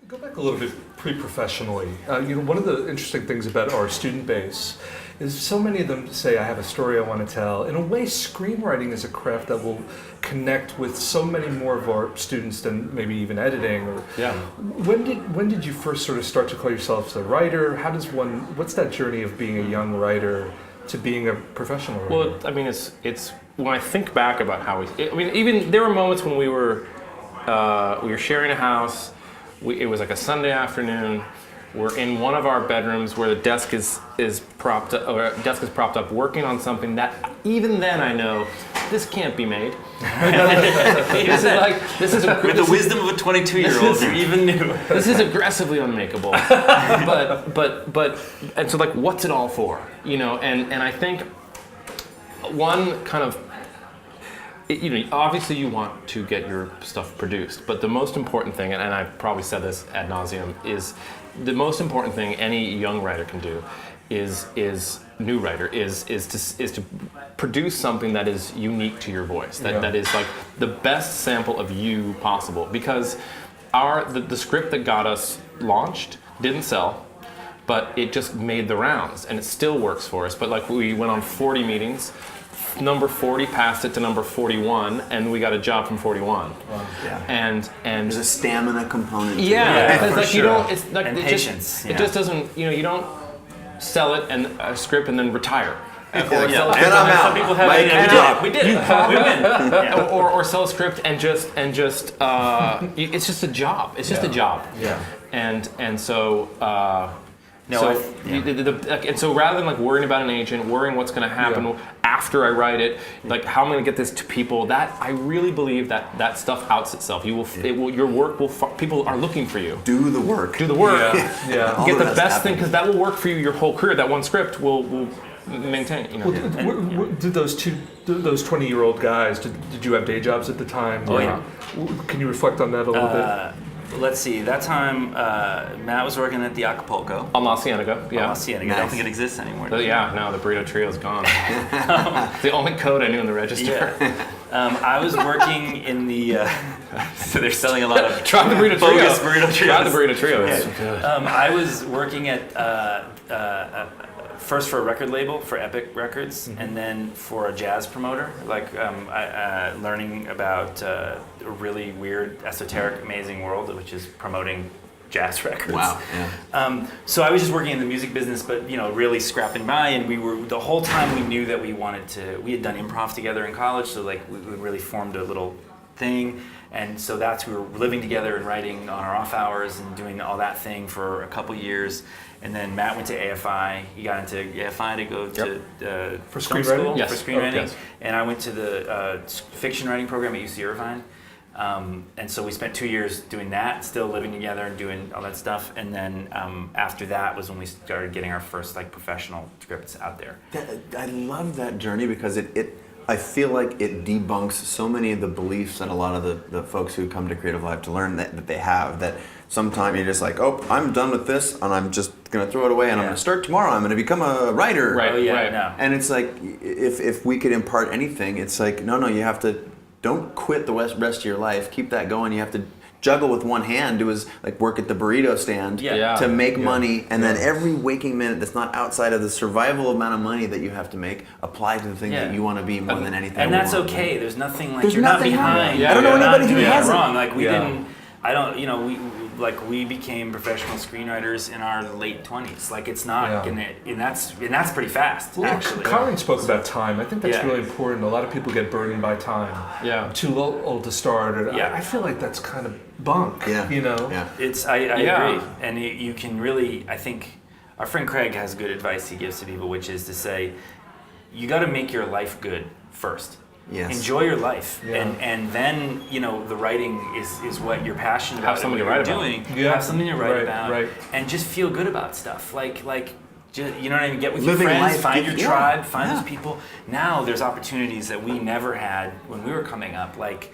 Go back a little bit pre-professionally. One of the interesting things about our student base is so many of them say, I have a story I want to tell. In a way, screenwriting is a craft that will connect with so many more of our students than maybe even editing. Or when did you first sort of start to call yourself a writer? What's that journey of being a young writer to being a professional writer? Well, I mean, it's when I think back about how even there were moments when we were sharing a house. It was like a Sunday afternoon. We're in one of our bedrooms where the desk is propped up, working on something that even then I know this can't be made. With the wisdom of a 22-year-old, you even knew this is aggressively unmakeable. but and so like, what's it all for? And I think one kind of. Obviously you want to get your stuff produced, but the most important thing, and I've probably said this ad nauseum, is the most important thing any young writer can do is new writer is to produce something that is unique to your voice, that is like the best sample of you possible. Because the script that got us launched didn't sell, but it just made the rounds, and it still works for us. But like, we went on 40 meetings. Number 40 passed it to number 41, and we got a job from 41. Wow. Yeah. And there's a stamina component. Because like, sure. you don't. It's like and it patience. It just doesn't. You don't sell it and a script and then retire. And I'm out. Some people have. We did it. We win. Or sell a script and just. It's just a job. It's just a job. Yeah. And so. And so rather than like worrying about an agent, worrying what's going to happen after I write it, like how I'm going to get this to people, that I really believe that stuff outs itself. Your work will. People are looking for you. Do the work. Do the work. Yeah. Get the best thing, because that will work for you your whole career. That one script will maintain. Did those 20-year-old guys? Did you have day jobs at the time? Oh yeah. Can you reflect on that a little bit? Let's see. That time, Matt was working at the Acapulco. On La Cienega, La Cienega. Nice. I don't think it exists anymore. No, the Burrito Trio is gone. It's the only code I knew in the register. Yeah. I was working in the. So they're selling a lot of Try the Burrito Trio. Bogus Burrito Trios. Try the Burrito Trio. It's good. I was working at first for a record label for Epic Records, and then for a jazz promoter. Like learning about a really weird, esoteric, amazing world, which is promoting jazz records. Wow. Yeah. So I was just working in the music business, but really scrapping by. And we were the whole time we knew that we wanted to. We had done improv together in college, so like we really formed a little thing. And so we were living together and writing on our off hours and doing all that thing for a couple years. And then Matt went to AFI. He got into AFI to go to for film screenwriting. School, Yes. for screenwriting. Yes. And I went to the fiction writing program at UC Irvine. And so we spent 2 years doing that, still living together and doing all that stuff. And then after that was when we started getting our first like professional scripts out there. I love that journey because I feel like it debunks so many of the beliefs that a lot of the folks who come to Creative Live to learn that they have, that sometimes you're just like, oh, I'm done with this and I'm just going to throw it away and I'm going to start tomorrow. I'm going to become a writer. Right. No. And it's like, if we could impart anything, it's like, no, you have to, don't quit the rest of your life. Keep that going. You have to juggle with one hand. Do is like work at the burrito stand to make money, and then every waking minute that's not outside of the survival amount of money that you have to make, apply to the thing that you want to be more than anything. And that's okay. There's nothing like There's you're not nothing behind. I don't know anybody who has wrong. Like we didn't. I don't. We became professional screenwriters in our late 20s. Like it's not, and that's pretty fast. Actually, Colin spoke about time. I think that's really important. A lot of people get burdened by time. Yeah. I'm too old to start. I feel like that's kind of bunk. Yeah. Yeah. It's I agree, and you can really. I think our friend Craig has good advice he gives to people, which is to say, you got to make your life good first. Yes. Enjoy your life, Yeah. and then the writing is what you're passionate about. Have something and to what write you're about. doing. Yeah. Have something to write about, Right. and just feel good about stuff. Just, you know what I mean? Get with Living your friends, life, find your tribe, find Yeah. those people. Now there's opportunities that we never had when we were coming up. Like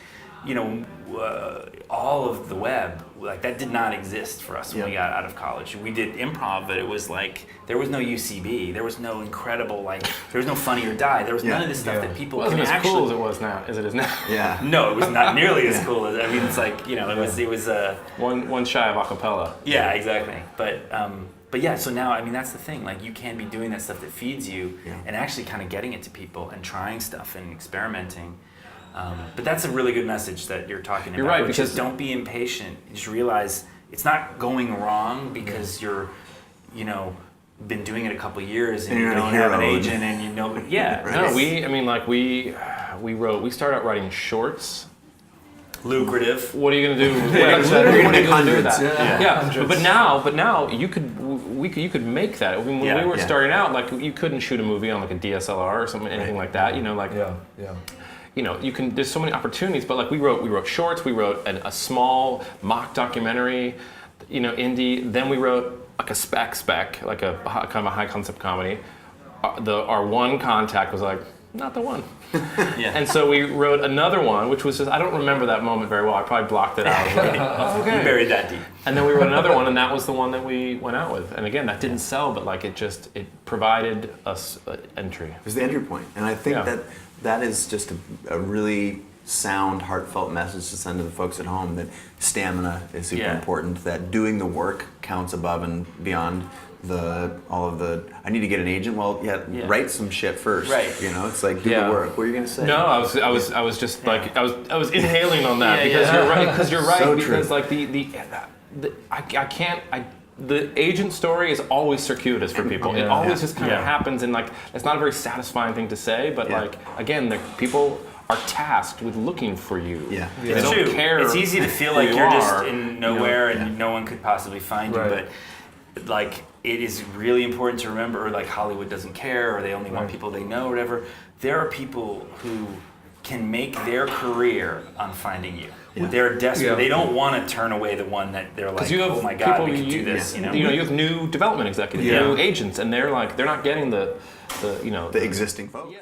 all of the web, like that did not exist for us when we got out of college. We did improv, but it was like there was no UCB, there was no incredible there was no Funny or Die, there was none of this stuff that people wasn't can as actually. cool as it was now, as it is now. Yeah. No, it was not nearly as cool as. I mean, it's like it was one shy of acapella. Yeah, exactly. But yeah, so now, I mean, that's the thing. Like, you can be doing that stuff that feeds you and actually kind of getting it to people and trying stuff and experimenting. But that's a really good message that you're talking about. You're right, which because is don't be impatient. Just realize it's not going wrong because you're, been doing it a couple years and you don't have an agent and No, we started out writing shorts. Lucrative. What are you going to do? Literally what are you going to do with that? Yeah. But now you could make that. I mean, when we were starting out, like you couldn't shoot a movie on like a DSLR or something, anything like that. You can. There's so many opportunities. But like we wrote shorts. We wrote a small mock documentary, indie. Then we wrote like a spec, like a kind of a high concept comedy. Our one contact was like, not the one. And so we wrote another one, which was just, I don't remember that moment very well. I probably blocked it out. I was like, okay. You buried that deep. And then we wrote another one, and that was the one that we went out with. And again, that didn't sell, but like it provided us entry. It was the entry point. And I think that is just a really sound, heartfelt message to send to the folks at home, that stamina is super important, that doing the work counts above and beyond all of the I need to get an agent. Well, write some shit first. Right. It's like do the work. What are you gonna say? No, I was just like I was inhaling on that because you're right. Because you're right. So because true. like the agent story is always circuitous for people. It always just kind of happens, and like it's not a very satisfying thing to say. But like again, the people are tasked with looking for you. Yeah. They It's don't true. care. It's easy to feel like who you're you just are, in nowhere and no one could possibly find you, but like it is really important to remember, like Hollywood doesn't care or they only want people they know or whatever. There are people who can make their career on finding you. Yeah. They're desperate. They don't want to turn away the one that they're like, oh my God, we could do this. You have new development executives, new agents, and they're not getting the existing folks.